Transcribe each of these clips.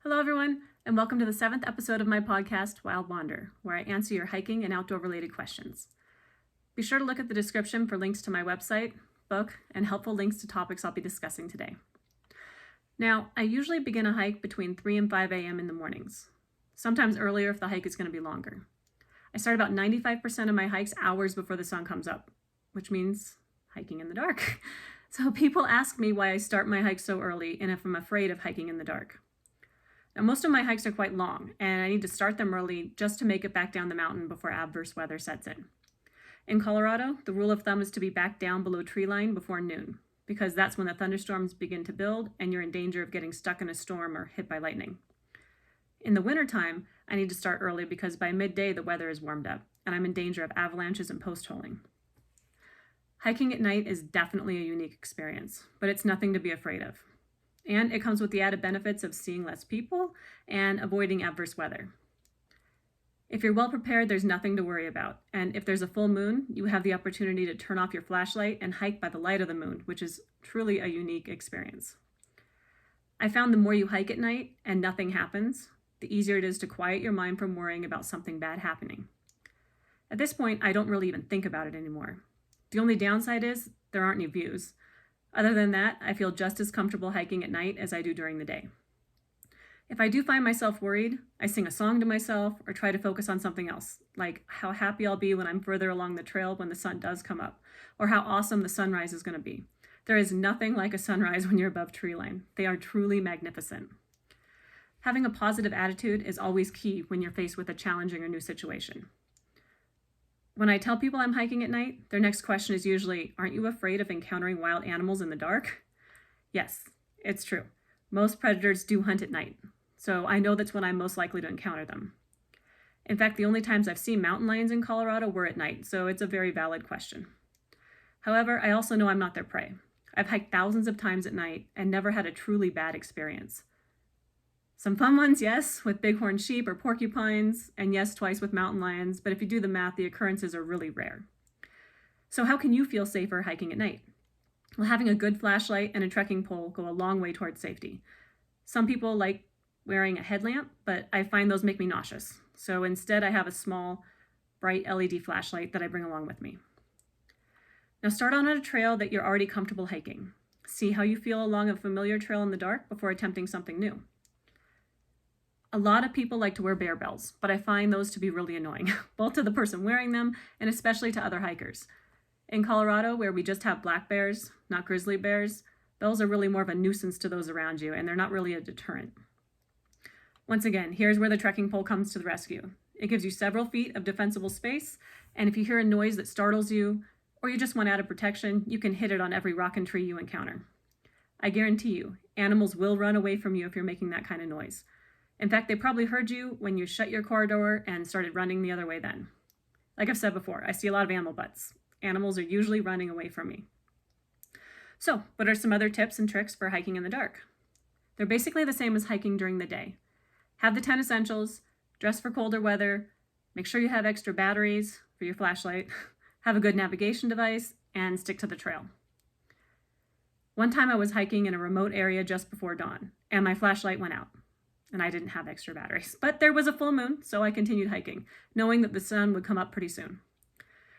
Hello, everyone, and welcome to the 7th episode of my podcast, Wild Wander, where I answer your hiking and outdoor-related questions. Be sure to look at the description for links to my website, book, and helpful links to topics I'll be discussing today. Now, I usually begin a hike between 3 and 5 a.m. in the mornings, sometimes earlier if the hike is going to be longer. I start about 95% of my hikes hours before the sun comes up, which means hiking in the dark. So people ask me why I start my hike so early and if I'm afraid of hiking in the dark. Now, most of my hikes are quite long, and I need to start them early just to make it back down the mountain before adverse weather sets in. In Colorado, the rule of thumb is to be back down below tree line before noon, because that's when the thunderstorms begin to build and you're in danger of getting stuck in a storm or hit by lightning. In the wintertime, I need to start early because by midday the weather is warmed up, and I'm in danger of avalanches and post-holing. Hiking at night is definitely a unique experience, but it's nothing to be afraid of. And it comes with the added benefits of seeing less people and avoiding adverse weather. If you're well prepared, there's nothing to worry about. And if there's a full moon, you have the opportunity to turn off your flashlight and hike by the light of the moon, which is truly a unique experience. I found the more you hike at night and nothing happens, the easier it is to quiet your mind from worrying about something bad happening. At this point, I don't really even think about it anymore. The only downside is there aren't any views. Other than that, I feel just as comfortable hiking at night as I do during the day. If I do find myself worried, I sing a song to myself or try to focus on something else, like how happy I'll be when I'm further along the trail when the sun does come up, or how awesome the sunrise is going to be. There is nothing like a sunrise when you're above tree line. They are truly magnificent. Having a positive attitude is always key when you're faced with a challenging or new situation. When I tell people I'm hiking at night, their next question is usually, aren't you afraid of encountering wild animals in the dark? Yes, it's true. Most predators do hunt at night, so I know that's when I'm most likely to encounter them. In fact, the only times I've seen mountain lions in Colorado were at night, so it's a very valid question. However, I also know I'm not their prey. I've hiked thousands of times at night and never had a truly bad experience. Some fun ones, yes, with bighorn sheep or porcupines, and yes, twice with mountain lions, but if you do the math, the occurrences are really rare. So how can you feel safer hiking at night? Well, having a good flashlight and a trekking pole go a long way towards safety. Some people like wearing a headlamp, but I find those make me nauseous. So instead, I have a small, bright LED flashlight that I bring along with me. Now start on a trail that you're already comfortable hiking. See how you feel along a familiar trail in the dark before attempting something new. A lot of people like to wear bear bells, but I find those to be really annoying, both to the person wearing them and especially to other hikers. In Colorado, where we just have black bears, not grizzly bears, bells are really more of a nuisance to those around you, and they're not really a deterrent. Once again, here's where the trekking pole comes to the rescue. It gives you several feet of defensible space, and if you hear a noise that startles you, or you just want added protection, you can hit it on every rock and tree you encounter. I guarantee you, animals will run away from you if you're making that kind of noise. In fact, they probably heard you when you shut your car door and started running the other way then. Like I've said before, I see a lot of animal butts. Animals are usually running away from me. So, what are some other tips and tricks for hiking in the dark? They're basically the same as hiking during the day. Have the 10 essentials, dress for colder weather, make sure you have extra batteries for your flashlight, have a good navigation device, and stick to the trail. One time I was hiking in a remote area just before dawn, and my flashlight went out. And I didn't have extra batteries. But there was a full moon, so I continued hiking, knowing that the sun would come up pretty soon.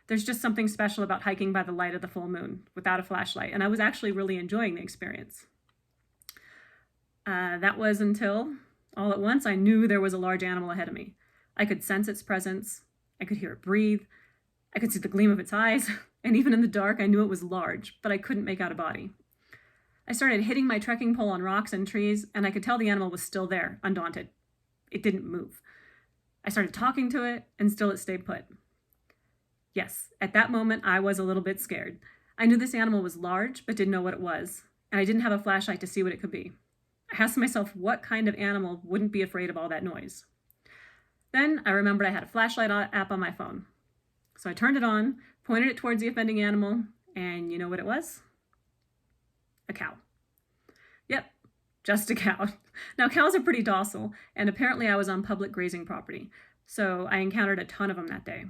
There's just something special about hiking by the light of the full moon without a flashlight, and I was actually really enjoying the experience. That was until, all at once, I knew there was a large animal ahead of me. I could sense its presence, I could hear it breathe, I could see the gleam of its eyes, and even in the dark, I knew it was large, but I couldn't make out a body. I started hitting my trekking pole on rocks and trees, and I could tell the animal was still there, undaunted. It didn't move. I started talking to it, and still it stayed put. Yes, at that moment, I was a little bit scared. I knew this animal was large, but didn't know what it was, and I didn't have a flashlight to see what it could be. I asked myself what kind of animal wouldn't be afraid of all that noise. Then I remembered I had a flashlight app on my phone. So I turned it on, pointed it towards the offending animal, and you know what it was? A cow. Yep, just a cow. Now, cows are pretty docile, and apparently I was on public grazing property, so I encountered a ton of them that day.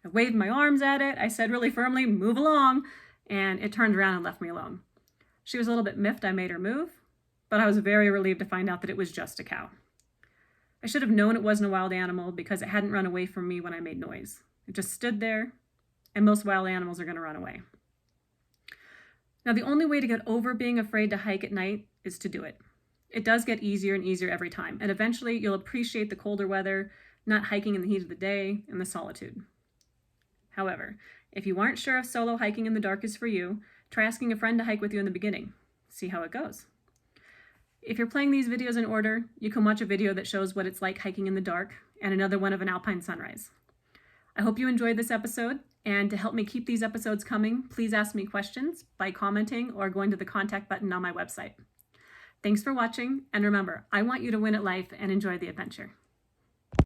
I waved my arms at it, I said really firmly, move along, and it turned around and left me alone. She was a little bit miffed I made her move, but I was very relieved to find out that it was just a cow. I should have known it wasn't a wild animal because it hadn't run away from me when I made noise. It just stood there, and most wild animals are going to run away. Now, the only way to get over being afraid to hike at night is to do it. It does get easier and easier every time, and eventually you'll appreciate the colder weather, not hiking in the heat of the day, and the solitude. However, if you aren't sure if solo hiking in the dark is for you, try asking a friend to hike with you in the beginning. See how it goes. If you're playing these videos in order, you can watch a video that shows what it's like hiking in the dark and another one of an alpine sunrise. I hope you enjoyed this episode, and to help me keep these episodes coming, please ask me questions by commenting or going to the contact button on my website. Thanks for watching, and remember, I want you to win at life and enjoy the adventure.